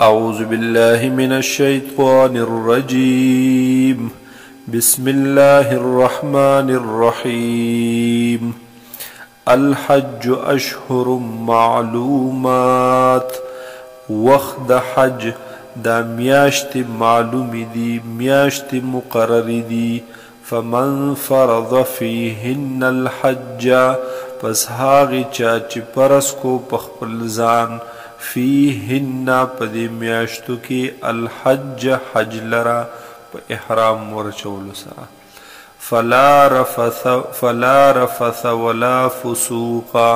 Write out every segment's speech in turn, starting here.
أعوذ بالله من الشيطان الرجيم بسم الله الرحمن الرحيم الحج أشهر معلومات وقت حج دا میاشت معلوم دی میاشت مقرر دی فمن فرض فيهن الحج پس هاغی چاچ پرس کو پخپل ځان فيهن پدی میاشتو کی الحج حج لرا پا احرام ورچولو سرا فلا رفث ولا فسوقا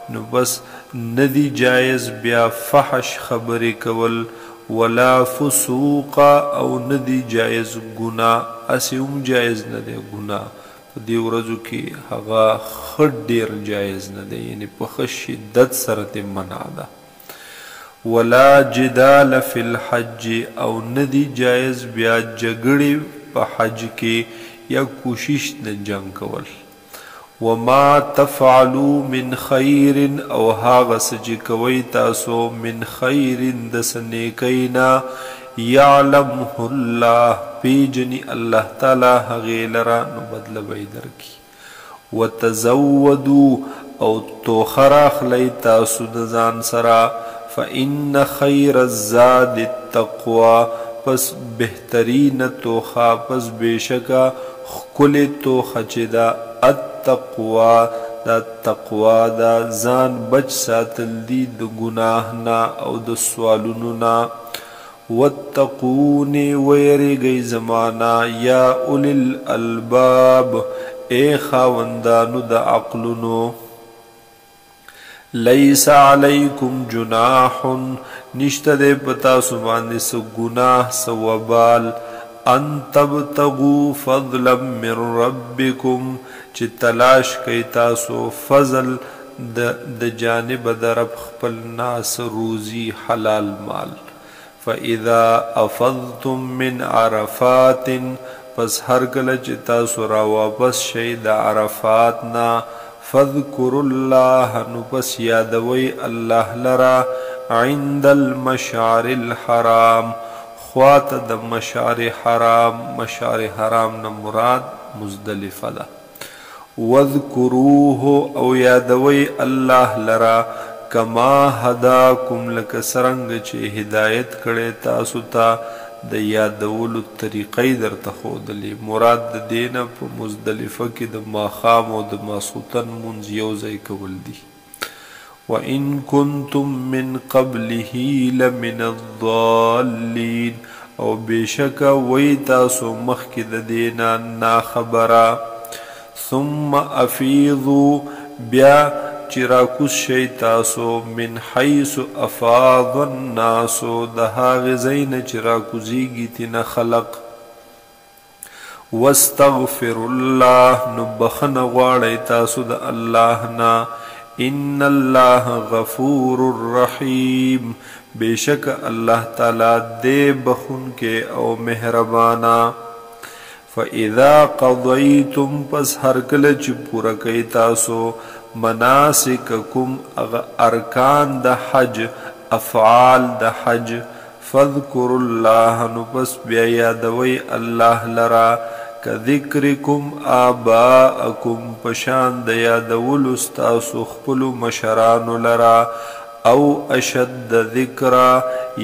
نو بس ندی جائز بیا فحش خبری کول ولا فسوقا او ندی جائز گناہ اسی جائز ندی گناہ دی ورځو کې هغه خډ ډیر جایز نه دی یعنی په ښه شدت سره ته منع ده ولا جدال فی الحج او ندی جایز بیا جګړې په حج کې یا کوشش نه جنگ کول وما تفعلوا من خیر او هغه څه چې کوئ تاسو من خیر د څه نیکۍ نه یعلمه الله پیجنی الله تعالی هغې لره نو بدله به یې درکړي وتزودوا او توخه راخلی تاسو د ځان سره فإن خیر الزاد التقوی پس بهترین توخه پس بېشکه ښکلې توخه چې ده التقوی دا تقوا دا ځان بچ ساتل دي د ګناه نه او د سوالونو نه واتقوني ويرغي زمانا يا أولي الألباب اي خاوندانو دا عقلنو ليس عليكم جناح نشتد پتا سباندی سو گناہ سوابال ان تبتغوا فضلا من ربكم چی تلاش کئی تاسو فضل د جانب درب خپل ناس روزی حلال مال فَإِذَا أَفَضْتُم مِّنْ عَرَفَاتٍ پس هر کله چې تاسو را واپس شئ د عرفاتنا فاذكروا الله نو پس یادوئ الله لرا عند المشعر الحرام خواته د مشعر حرام مشعر حرام نه مراد مزدلفه ده واذكروه او یادوئ الله لرا کما هداکم لک سرنگ چې هدایت کړي تاسو ته د یادولو طریقې درته ښودلې مراد د دینه په مزدلفه کې د ماښام او د ماسخوتن مونځ یو ځای کول دي وان کنتم من قبله لمن الضالین او بېشکه وی تاسو مخکې د دینه ناخبره ثم افیضوا بیا چراکوس شئی تاسو من حیث افاض الناسو دها غزین چراکوزیگی تین خلق واستغفر الله نبخن غاڑی تاسو دا اللہ نا ان اللہ غفور الرحیم بیشک اللہ تعالی دے بخن کے او مہربانا فَإِذَا قَضَيْتُمْ پس ہر کل چی پورا کئی تاسو مناسککم ارکان د حج افعال د حج فذکروا الله نو پس بیا یادوی الله لرا کذکرکم آباءکم پشان د یادولو ستاسو خپلو مشرانو لرا او اشد ذکرا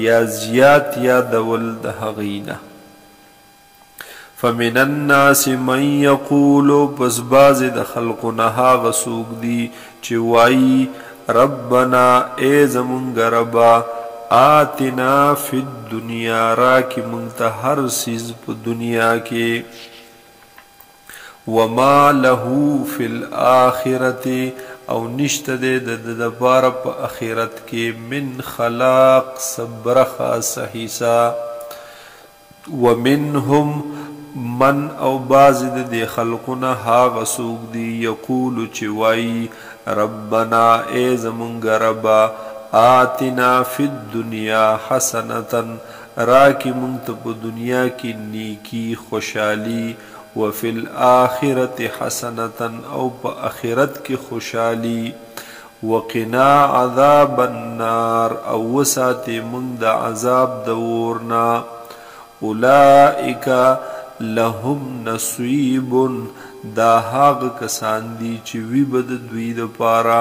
یا زیات یادول د هغینه فمن الناس من یقولو پس باز د خلقنا هاغه سوق دی چې وای ربنا ای زمونږ ربا آتنا فی الدنیا راکی مونږ ته هر څیز په دنیا کې وما له فی الاخرة او نشته د دپاره په اخرت کې من خلاق صبرخه صحیحا ومنهم من او باز د خلقنا هاغه سوق دی یقول چې وای ربنا ای زمونږ ربا آتنا فی الدنیا حسنتا راکی مونږ ته په دنیا کې نیکی خوشحالی وفي الآخرة حسنة او په آخرت کې خوشحالی وقنا عذاب النار او وساتي من د عذاب د ورنا اولئک لهم نصیب دا هاغ کسان دی چې وی بد دوی د پارا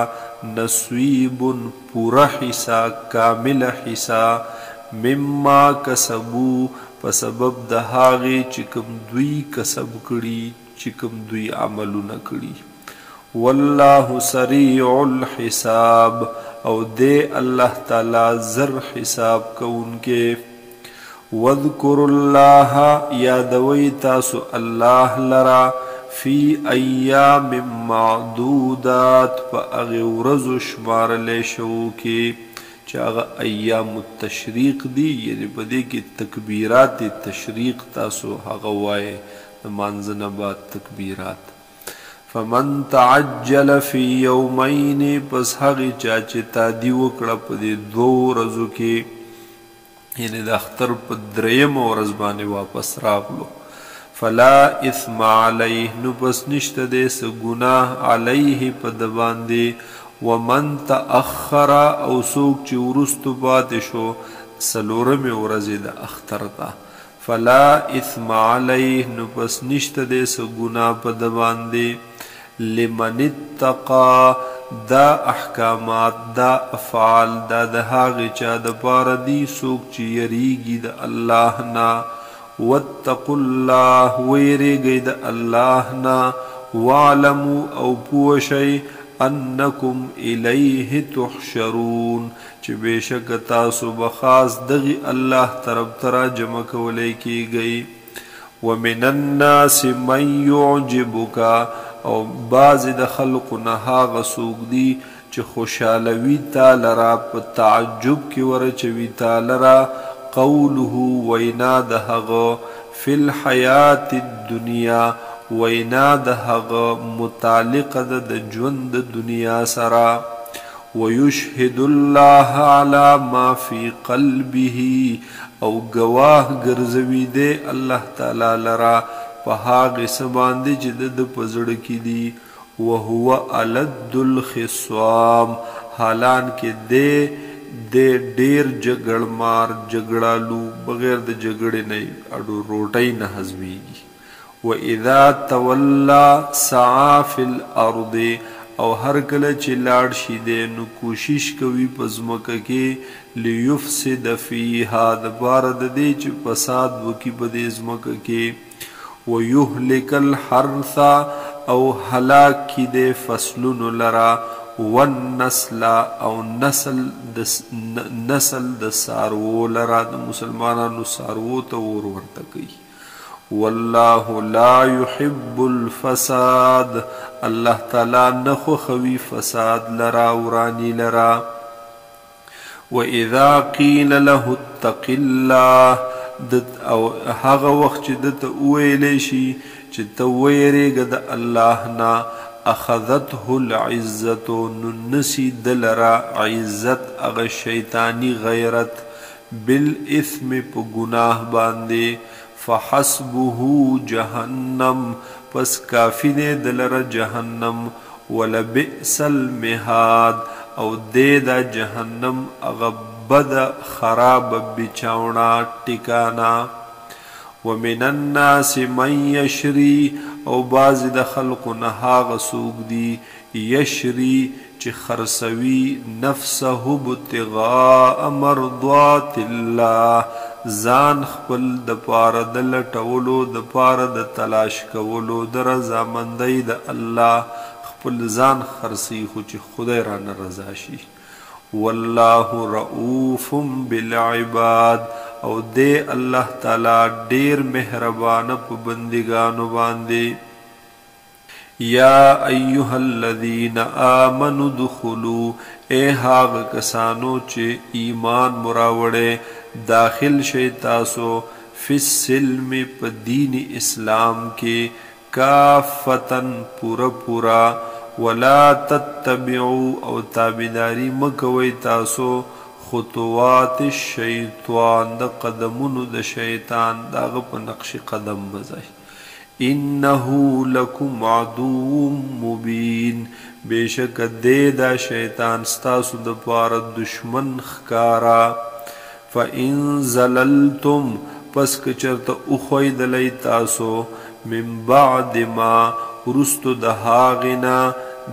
نصیب پورا حصہ کامل حصہ مما کسبو په سبب د هاغې چې کوم دوی کسب کړي چې کوم دوی عملونه کړي والله سریع الحساب او دې الله تعالی زر حساب کوونکې واذکر الله یادوي تاسو الله لرا فی ایام معدودات په هغې ورځو شمارلی شوو کې چې هغه ایام التشریق دي یعنې په دې کې تکبیرات تشریق تاسو هغه وایې د مانځه نه بعد تکبیرات فمن تعجل فی یومین پس هغې چا چې تادي وکړه په دې دوو ورځو کې یعنی د اختر په درېیمه ورځ باندې واپس راغلو فلا اثم علیه نو پس نشته دی څه ګناه علیه په ده باندې ومن تأخر او څوک چې وروستو پاتې شو څلورمې ورځې د اختر ته فلا اثم علیه نو پس نشته دی څه ګناه په ده باندې لمن اتقا دا احکامات دا افعال دا د هغې چا دپاره دي څوک چې یریږي د الله نه واتقوا الله ویریږئ د الله نه واعلموا او پوه شئ انکم الیه تحشرون چې بېشکه تاسو به خاص دغې الله طرف ته را جمع کولی کیږئ ومن الناس من یعجبک او بعضې د خلقو نه هغه څوک دي چې خوشحالوي تا لره په تعجب کې ورچوي تا لره قوله وینا د هغه فی الحیات الدنیا وینا د هغه متعلقه ده د ژوند د دنیا سره ویشهد الله علی ما فی قلبه او گواه ګرځوي دی الله تعالی لره په هغې څه باندې چې د ده په زړه کې دي وهو الد الخصام حالان کې دی ډېر جګړمار جګړالو بغیر د جګړې نه اډو روټۍ نه هضمېږي واذا تولا سعى فی الارض او هر کله چې لاړ شي دی نو کوشش کوي په ځمکه کې لیفسد فیها دپاره د دې چې فساد وکړي په دې ځمکه کې ویهلک الحرث او هلاک کی دے فصلونو لرا والنسل او نسل د سارو لرا د مسلمانانو سارو ته ورته کوي والله لا يحب الفساد الله تعالی نه خوښوي فساد لرا ورانی لرا واذا قیل له اتق الله او هغه وخت چې دته وویلی شي چې ته ویریږه د الله نه اخذته العزت نو نسی دلرا عزت هغه شیطانی غیرت بالاثم په ګناه باندې فحسبه جهنم پس کافی دی دلرا جهنم ولبئس المهاد او دې دا جهنم هغه بد خراب بچاونا ټکانا ومن الناس من یشری او بعض د خلقو نه هغه څوک دي یشری چې خرڅوي نفسه ابتغاء مرضات الله ځان خپل د پاره د لټولو د پاره د تلاش کولو د رضامندۍ د الله خپل ځان خرڅي خو چې خدای رانه رضا شي والله رؤوف بالعباد او دے اللہ تعالی ډیر مهربان په بندگانو باندې یا ایها الذین آمنوا ادخلوا اے هاغه کسانو چې ایمان مراوړې داخل شئ تاسو فی السلم په دین اسلام کې کافتن پورا پورا ولا تتبعوا او تابعداری مکوئ تاسو خطوات الشیطان د قدمونو د شیطان داغه په نقش قدم بځای انه لکم عدو مبین بیشک دے دا شیطان ستاسو د پاره دشمن خکارا فإن زللتم پس کچرت اخویدلی تاسو من بعد ما رستو دهاغنا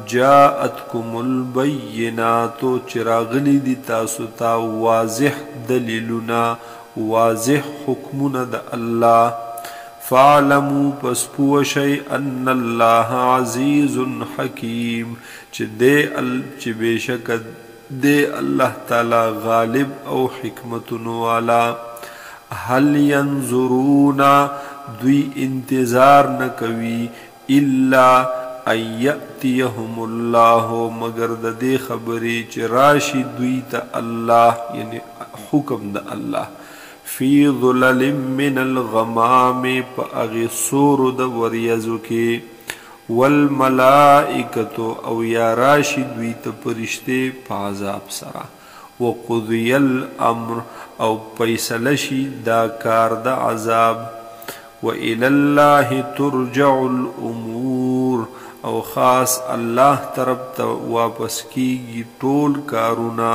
جاءتکم البیناتو چراغلی دی تاسو تا واضح دلیلنا واضح حکمنا دا اللہ فعلمو پس پوشی ان اللہ عزیز حکیم چی بیشک دے اللہ تعالی غالب او حکمتن والا هل ینظرونا دوی انتظار نکوی الا ان یأتیهم اللہ مگر د دې خبرې چې راشي دوی ته الله یعنی حکم د الله فی ظلل من الغمام په هغې سورو د وریځو کې والملائکة او یا راشي دوی ته فرشتې په عذاب سره وقضی الامر او فیصله شي دا کار د عذاب وإلى الله ترجع الامور او خاص الله طرف ته واپس کیږي ټول کارونه